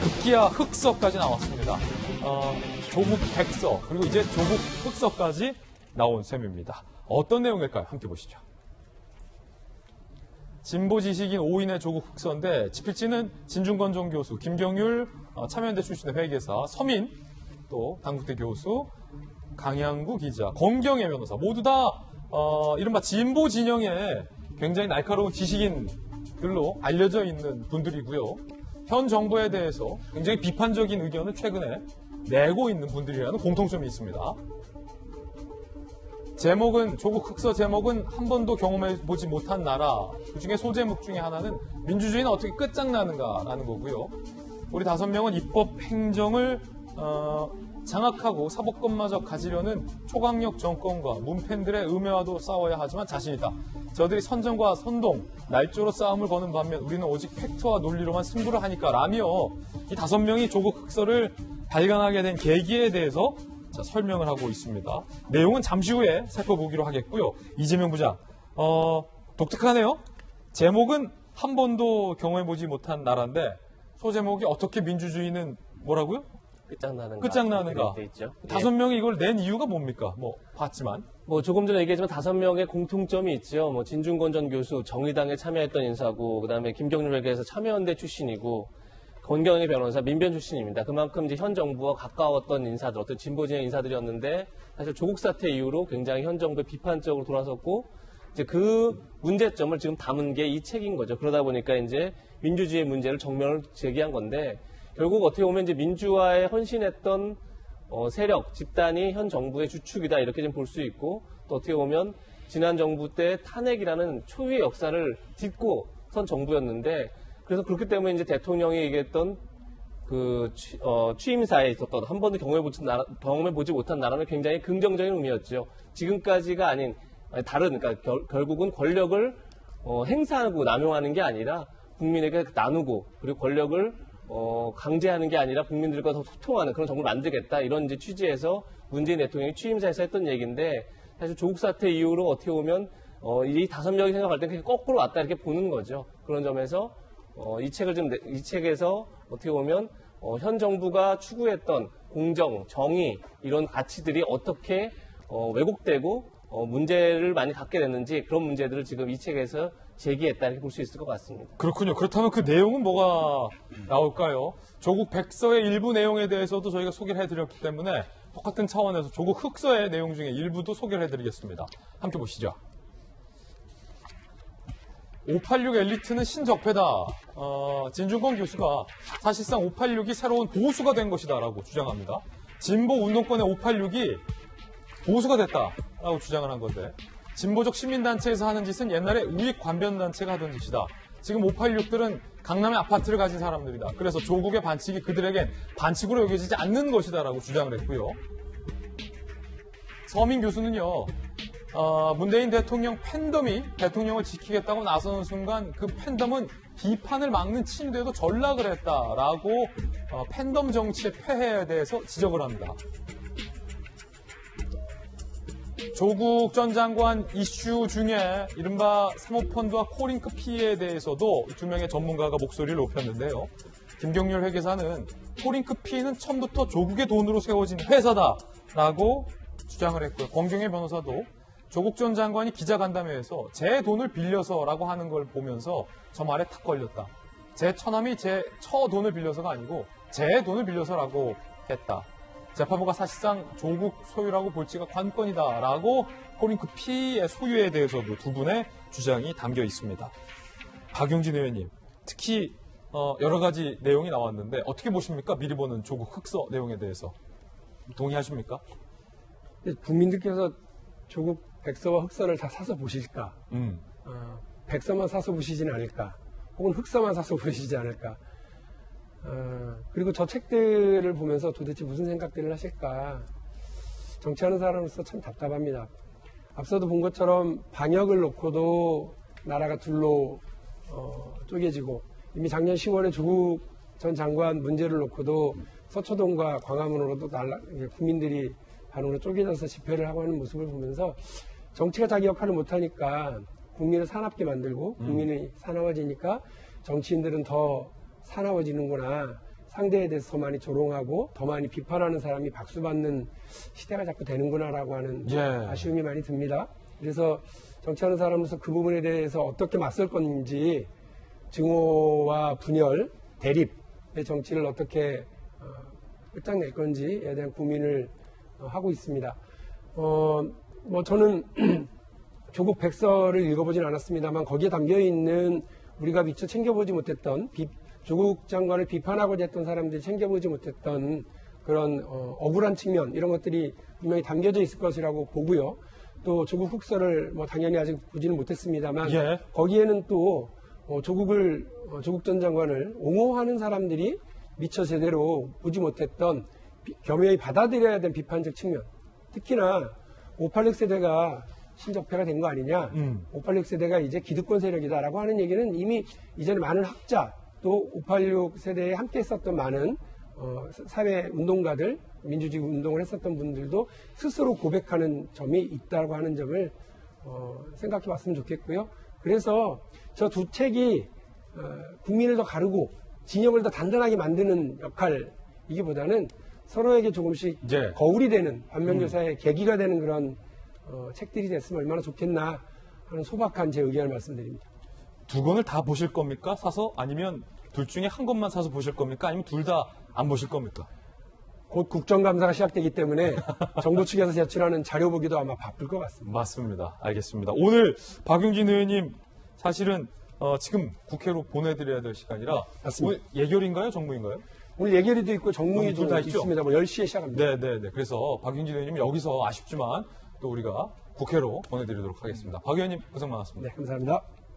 급기야 흑서까지 나왔습니다. 조국 백서 그리고 이제 조국 흑서까지 나온 셈입니다. 어떤 내용일까요? 함께 보시죠. 진보 지식인 5인의 조국 흑서인데 집필지는 진중권정 교수, 김경률 참여연대 출신의 회계사, 서민 또 당국대 교수, 강양구 기자, 권경애 변호사 모두 다 이른바 진보 진영의 굉장히 날카로운 지식인들로 알려져 있는 분들이고요. 현 정부에 대해서 굉장히 비판적인 의견을 최근에 내고 있는 분들이라는 공통점이 있습니다. 제목은 조국 흑서 제목은 한 번도 경험해보지 못한 나라. 그중에 소제목 중에 하나는 민주주의는 어떻게 끝장나는가라는 거고요. 우리 5명은 입법 행정을 장악하고 사법권마저 가지려는 초강력 정권과 문팬들의 음해와도 싸워야 하지만 자신 있다. 저들이 선정과 선동, 날조로 싸움을 거는 반면 우리는 오직 팩트와 논리로만 승부를 하니까 라며 이 5명이 조국 흑서를 발간하게 된 계기에 대해서 설명을 하고 있습니다. 내용은 잠시 후에 살펴보기로 하겠고요. 이재명 부장, 독특하네요. 제목은 한 번도 경험해보지 못한 나라인데 소제목이 어떻게 민주주의는 뭐라고요? 끝장나는가. 돼 있죠. 5명이 이걸 낸 이유가 뭡니까? 봤지만. 조금 전에 얘기했지만 5명의 공통점이 있죠. 진중권 전 교수, 정의당에 참여했던 인사고, 그 다음에 김경률 회계에서 참여연대 출신이고, 권경애 변호사, 민변 출신입니다. 그만큼 이제 현 정부와 가까웠던 인사들, 어떤 진보 진영 인사들이었는데, 사실 조국 사태 이후로 굉장히 현 정부에 비판적으로 돌아섰고, 이제 그 문제점을 지금 담은 게 이 책인 거죠. 그러다 보니까 이제 민주주의 문제를 정면을 제기한 건데, 결국 어떻게 보면 이제 민주화에 헌신했던 세력, 집단이 현 정부의 주축이다 이렇게 좀 볼 수 있고 또 어떻게 보면 지난 정부 때 탄핵이라는 초유의 역사를 딛고 선 정부였는데 그래서 그렇기 때문에 이제 대통령이 얘기했던 그 취임사에 있었던 한 번도 경험해보지 못한 나라는 굉장히 긍정적인 의미였죠. 지금까지가 아닌 다른 그러니까 결국은 권력을 행사하고 남용하는 게 아니라 국민에게 나누고 그리고 권력을 강제하는 게 아니라 국민들과 더 소통하는 그런 정부를 만들겠다 이런 이제 취지에서 문재인 대통령이 취임사에서 했던 얘기인데 사실 조국 사태 이후로 어떻게 보면 이 5명이 생각할 때는 거꾸로 왔다 이렇게 보는 거죠. 그런 점에서 이 책에서 어떻게 보면 현 정부가 추구했던 공정, 정의 이런 가치들이 어떻게 왜곡되고 문제를 많이 갖게 됐는지 그런 문제들을 지금 이 책에서 제기했다 이렇게 볼 수 있을 것 같습니다. 그렇군요. 그렇다면 그 내용은 뭐가 나올까요? 조국 백서의 일부 내용에 대해서도 저희가 소개를 해드렸기 때문에 똑같은 차원에서 조국 흑서의 내용 중에 일부도 소개를 해드리겠습니다. 함께 보시죠. 586 엘리트는 신적폐다. 진중권 교수가 사실상 586이 새로운 보수가 된 것이다라고 주장합니다. 진보 운동권의 586이 보수가 됐다라고 주장을 한 건데 진보적 시민단체에서 하는 짓은 옛날에 우익관변단체가 하던 짓이다. 지금 586들은 강남의 아파트를 가진 사람들이다. 그래서 조국의 반칙이 그들에겐 반칙으로 여겨지지 않는 것이다라고 주장을 했고요. 서민 교수는요. 문재인 대통령 팬덤이 대통령을 지키겠다고 나서는 순간 그 팬덤은 비판을 막는 침대에도 전락을 했다라고 팬덤 정치의 폐해에 대해서 지적을 합니다. 조국 전 장관 이슈 중에 이른바 사모펀드와 코링크 피해에 대해서도 2명의 전문가가 목소리를 높였는데요. 김경률 회계사는 코링크 피해는 처음부터 조국의 돈으로 세워진 회사다라고 주장을 했고요. 권경애 변호사도 조국 전 장관이 기자간담회에서 제 돈을 빌려서라고 하는 걸 보면서 저 말에 탁 걸렸다. 제 처남이 제 돈을 빌려서가 아니고 제 돈을 빌려서라고 했다. 재판부가 사실상 조국 소유라고 볼지가 관건이다라고 코링크 피의 소유에 대해서도 두 분의 주장이 담겨 있습니다. 박용진 의원님, 특히 여러 가지 내용이 나왔는데 어떻게 보십니까? 미리 보는 조국 흑서 내용에 대해서 동의하십니까? 국민들께서 조국 백서와 흑서를 다 사서 보실까? 백서만 사서 보시지는 않을까? 혹은 흑서만 사서 보시지 않을까? 그리고 저 책들을 보면서 도대체 무슨 생각들을 하실까? 정치하는 사람으로서 참 답답합니다. 앞서도 본 것처럼 방역을 놓고도 나라가 둘로 쪼개지고 이미 작년 10월에 조국 전 장관 문제를 놓고도 서초동과 광화문으로도 국민들이 반으로 쪼개져서 집회를 하고 하는 모습을 보면서 정치가 자기 역할을 못하니까 국민을 사납게 만들고 국민이 사나워지니까 정치인들은 더 사나워지는구나 상대에 대해서 더 많이 조롱하고 더 많이 비판하는 사람이 박수받는 시대가 자꾸 되는구나라고 하는 예. 아쉬움이 많이 듭니다. 그래서 정치하는 사람으로서 그 부분에 대해서 어떻게 맞설 건지 증오와 분열, 대립의 정치를 어떻게 끝장낼 건지에 대한 고민을 하고 있습니다. 뭐 저는 조국 백서를 읽어보진 않았습니다만 거기에 담겨있는 우리가 미처 챙겨보지 못했던 조국 장관을 비판하고자 했던 사람들이 챙겨보지 못했던 그런 억울한 측면 이런 것들이 분명히 담겨져 있을 것이라고 보고요. 또 조국 흑서를 뭐 당연히 아직 보지는 못했습니다만 예. 거기에는 또 조국 전 장관을 옹호하는 사람들이 미처 제대로 보지 못했던 겸허히 받아들여야 될 비판적 측면, 특히나 586 세대가 신적폐가 된 거 아니냐, 586 세대가 이제 기득권 세력이다라고 하는 얘기는 이미 이전에 많은 학자 또 586 세대에 함께 했었던 많은 사회 운동가들, 민주주의 운동을 했었던 분들도 스스로 고백하는 점이 있다고 하는 점을 생각해 봤으면 좋겠고요. 그래서 저 두 책이 국민을 더 가르고 진영을 더 단단하게 만드는 역할이기보다는 서로에게 조금씩 예. 거울이 되는 반면교사의 계기가 되는 그런 책들이 됐으면 얼마나 좋겠나 하는 소박한 제 의견을 말씀드립니다. 두 권을 다 보실 겁니까? 사서? 아니면 둘 중에 한 권만 사서 보실 겁니까? 아니면 둘 다 안 보실 겁니까? 곧 국정감사가 시작되기 때문에 정부 측에서 제출하는 자료 보기도 아마 바쁠 것 같습니다. 맞습니다. 알겠습니다. 오늘 박용진 의원님 사실은 지금 국회로 보내드려야 될 시간이라 맞습니다. 오늘 예결인가요? 정무인가요? 오늘 예결위도 있고 정무위도 둘다 있죠? 있습니다. 뭐 10시에 시작합니다. 네네네. 그래서 박용진 의원님 여기서 아쉽지만 또 우리가 국회로 보내드리도록 하겠습니다. 박 의원님 고생 많았습니다. 네, 감사합니다.